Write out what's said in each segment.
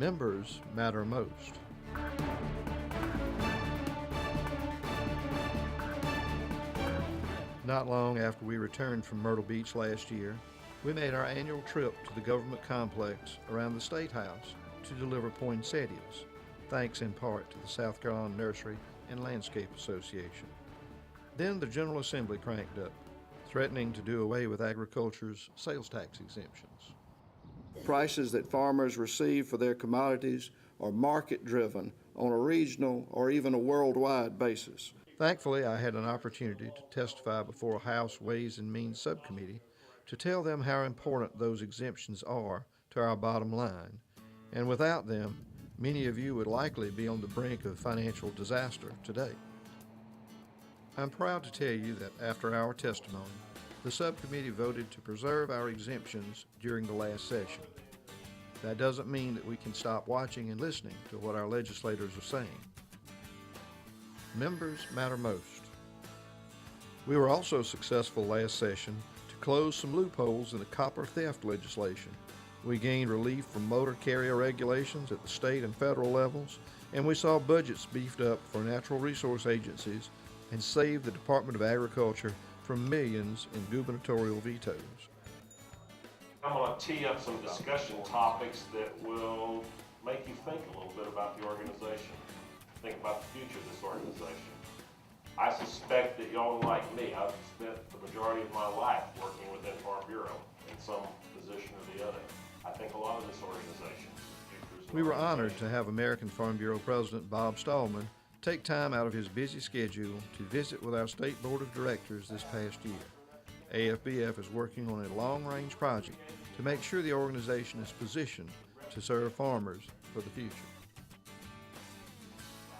Members matter most. Not long after we returned from Myrtle Beach last year, we made our annual trip to the government complex around the State House to deliver poinsettias, thanks in part to the South Carolina Nursery and Landscape Association. Then the General Assembly cranked up, threatening to do away with agriculture's sales tax exemptions. Prices that farmers receive for their commodities are market-driven on a regional or even a worldwide basis. Thankfully, I had an opportunity to testify before a House Ways and Means subcommittee to tell them how important those exemptions are to our bottom line, and without them, many of you would likely be on the brink of financial disaster today. I'm proud to tell you that after our testimony, the subcommittee voted to preserve our exemptions during the last session. That doesn't mean that we can stop watching and listening to what our legislators are saying. Members matter most. We were also successful last session to close some loopholes in the copper theft legislation. We gained relief from motor carrier regulations at the state and federal levels, and we saw budgets beefed up for natural resource agencies and saved the Department of Agriculture from millions in gubernatorial vetoes. I'm going to tee up some discussion topics that will make you think a little bit about the organization. Think about the future of this organization. I suspect that y'all like me. I've spent the majority of my life working within Farm Bureau in some position or the other. I think a lot of this organization. We were honored to have American Farm Bureau President Bob Stallman take time out of his busy schedule to visit with our State Board of Directors this past year. AFBF is working on a long-range project to make sure the organization is positioned to serve farmers for the future.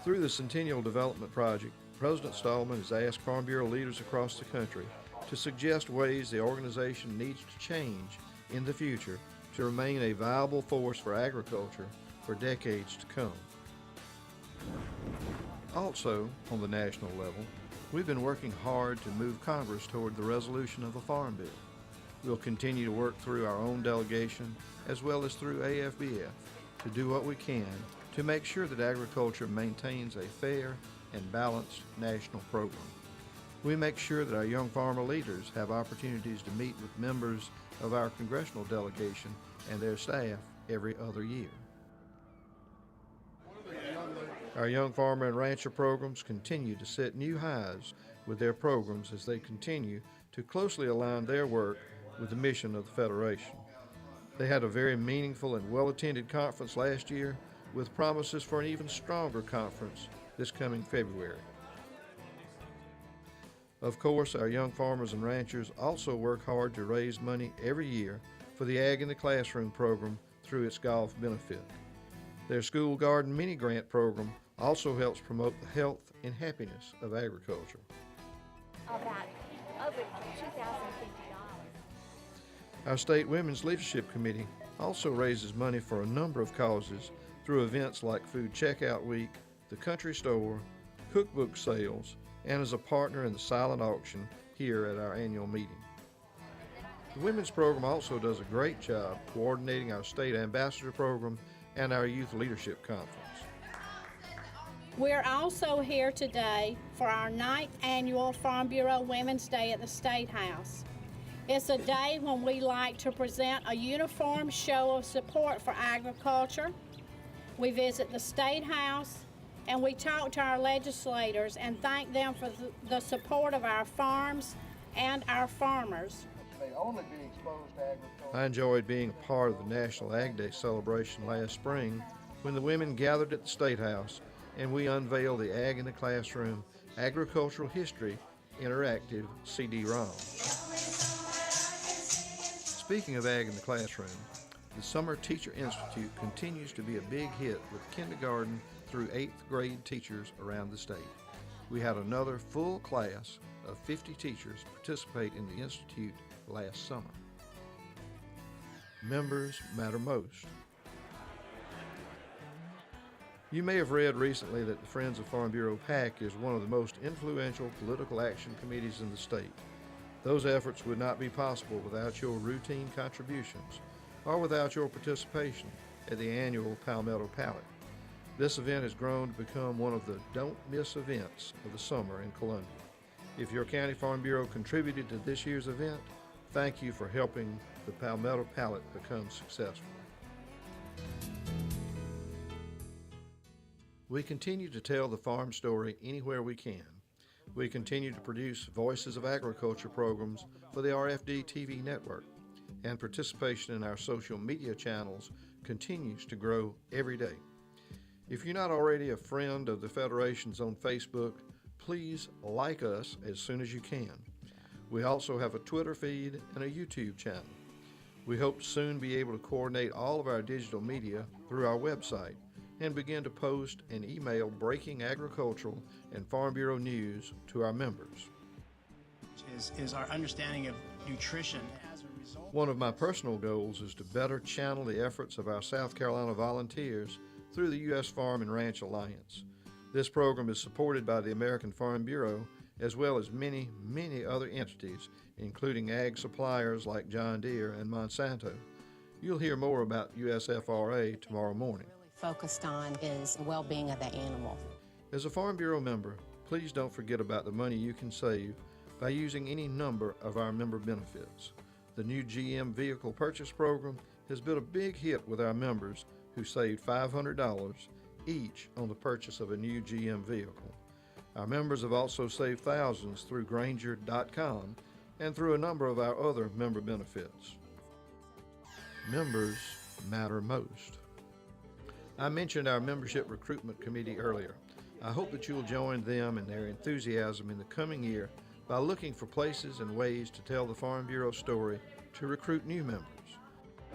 Through the Centennial Development Project, President Stallman has asked Farm Bureau leaders across the country to suggest ways the organization needs to change in the future to remain a viable force for agriculture for decades to come. Also, on the national level, we've been working hard to move Congress toward the resolution of a farm bill. We'll continue to work through our own delegation as well as through AFBF to do what we can to make sure that agriculture maintains a fair and balanced national program. We make sure that our young farmer leaders have opportunities to meet with members of our congressional delegation and their staff every other year. Our Young Farmer and Rancher programs continue to set new highs with their programs as they continue to closely align their work with the mission of the Federation. They had a very meaningful and well-attended conference last year with promises for an even stronger conference this coming February. Of course, our young farmers and ranchers also work hard to raise money every year for the Ag in the Classroom program through its golf benefit. Their School Garden Mini Grant program also helps promote the health and happiness of agriculture. About over $2,050. Our State Women's Leadership Committee also raises money for a number of causes through events like Food Checkout Week, the Country Store, cookbook sales, and as a partner in the silent auction here at our annual meeting. The Women's Program also does a great job coordinating our State Ambassador Program and our Youth Leadership Conference. We're also here today for our 9th annual Farm Bureau Women's Day at the State House. It's a day when we like to present a uniform show of support for agriculture. We visit the State House and we talk to our legislators and thank them for the support of our farms and our farmers. May only be exposed to agriculture. I enjoyed being a part of the National Ag Day celebration last spring when the women gathered at the State House and we unveiled the Ag in the Classroom Agricultural History Interactive CD-ROM. Speaking of Ag in the Classroom, the Summer Teacher Institute continues to be a big hit with kindergarten through 8th grade teachers around the state. We had another full class of 50 teachers participate in the Institute last summer. Members matter most. You may have read recently that the Friends of Farm Bureau PAC is one of the most influential political action committees in the state. Those efforts would not be possible without your routine contributions or without your participation at the annual Palmetto Pallet. This event has grown to become one of the don't miss events of the summer in Columbia. If your County Farm Bureau contributed to this year's event, thank you for helping the Palmetto Pallet become successful. We continue to tell the farm story anywhere we can. We continue to produce Voices of Agriculture programs for the RFD TV network, and participation in our social media channels continues to grow every day. If you're not already a friend of the Federations on Facebook, please like us as soon as you can. We also have a Twitter feed and a YouTube channel. We hope to soon be able to coordinate all of our digital media through our website and begin to post and email breaking agricultural and Farm Bureau news to our members. Is our understanding of nutrition. As a result, one of my personal goals is to better channel the efforts of our South Carolina volunteers through the U.S. Farm and Ranch Alliance. This program is supported by the American Farm Bureau as well as many, many other entities, including ag suppliers like John Deere and Monsanto. You'll hear more about USFRA tomorrow morning. Focused on is the well-being of the animal. As a Farm Bureau member, please don't forget about the money you can save by using any number of our member benefits. The new GM Vehicle Purchase Program has been a big hit with our members who saved $500 each on the purchase of a new GM vehicle. Our members have also saved thousands through Grainger.com and through a number of our other member benefits. Members matter most. I mentioned our Membership Recruitment Committee earlier. I hope that you'll join them in their enthusiasm in the coming year by looking for places and ways to tell the Farm Bureau story to recruit new members.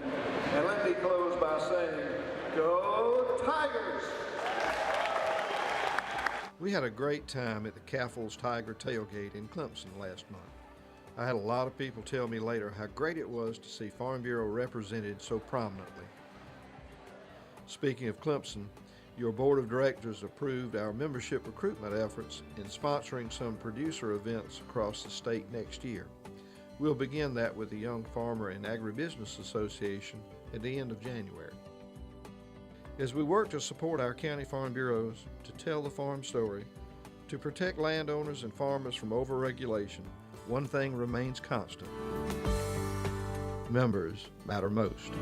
And let me close by saying, go Tigers! We had a great time at the Caffles Tiger Tailgate in Clemson last month. I had a lot of people tell me later how great it was to see Farm Bureau represented so prominently. Speaking of Clemson, your board of directors approved our membership recruitment efforts in sponsoring some producer events across the state next year. We'll begin that with the Young Farmer and Agribusiness Association at the end of January. As we work to support our county farm bureaus, to tell the farm story, to protect landowners and farmers from overregulation, one thing remains constant. Members matter most.